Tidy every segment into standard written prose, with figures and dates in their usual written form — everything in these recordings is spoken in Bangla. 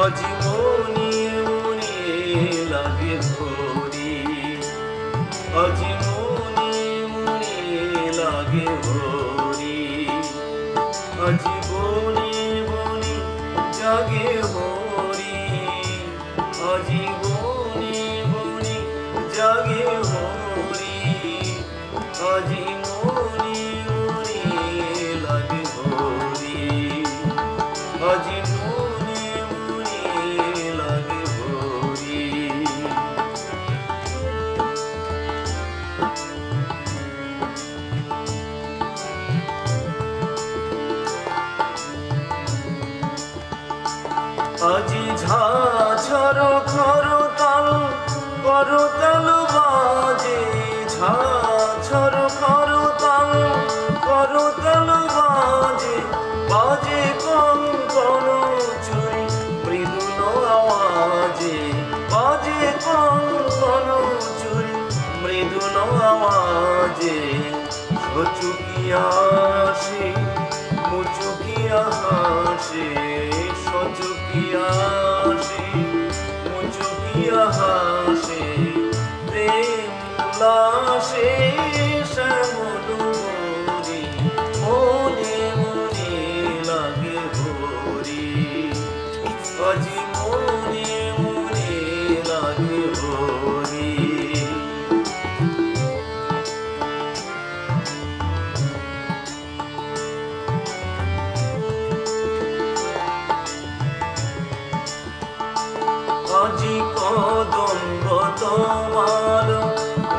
আজি মনে মনে লাগে ভরি, আজি মনে মনে লাগে ভরি, আজি বনে বনে জাগে হরি, আজি বনে বনে জাগে হরি, আজি মনে মনে লাগে ভরি, আজি মনে মনে লাগে ভরি। আজি ঝাঝর খরতাল করতাল বাজে, ঝাঝর খরতাল করতাল বাজে, বাজে কঙ্কণ চুরি মৃদুল আওয়াজে, বাজে কঙ্কণ চুরি মৃদুল আওয়াজে। সচুকিয়া সে মুচুকিয়া হাসে, সচুকিয়া সে মুচুকিয়া হাসে, প্রেম উল্লাসে শ্যামল মরি, মনে মনে লাগে ভরি, আজি মনে মনে লাগে ভরি। আজি কদম্ব তোমার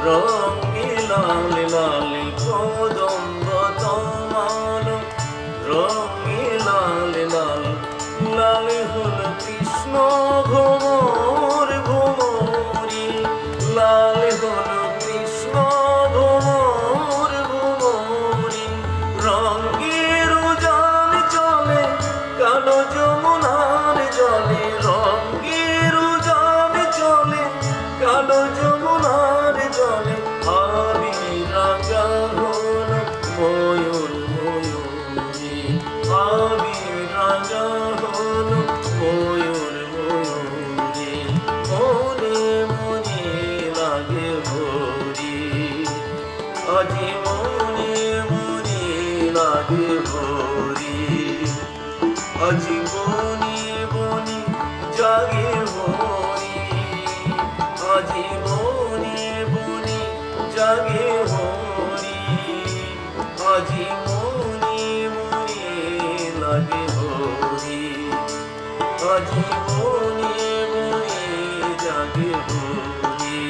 রঙে লাল লাল, কদম্ব তোমার রঙে লাল লাল, লাল হল কৃষ্ণ ভ্রমর ভ্রমরি, লাল হল কৃষ্ণ ভ্রমর ভ্রমরি। রঙের উজান চলে কালো যমুনার জলে, রঙের উজান চলে কালো যমুনার জলে। আবির রাজা হল ময়ূর ময়ূরী, আবির রাজা হল ময়ূর ময়ূরী, মনে মনে লাগে ভরি, আজি মনে মনে লাগে ভরি, আজি বনে বনে জাগে হরি, আজি বনে বনে জাগে হরি, আজি মনে মনে লাগে হরি, আজি বনে বনে জাগে হরি,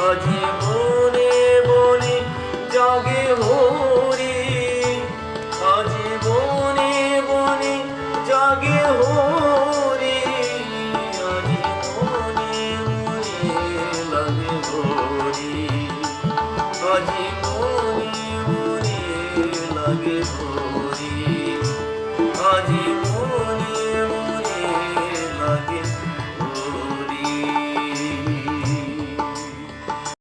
আজি বনে বনে জাগে হরি, আজি বনে বনে জাগে হরি, আজি মনে মনে লাগে ভরি, আজি মনে মনে লাগে ভরি।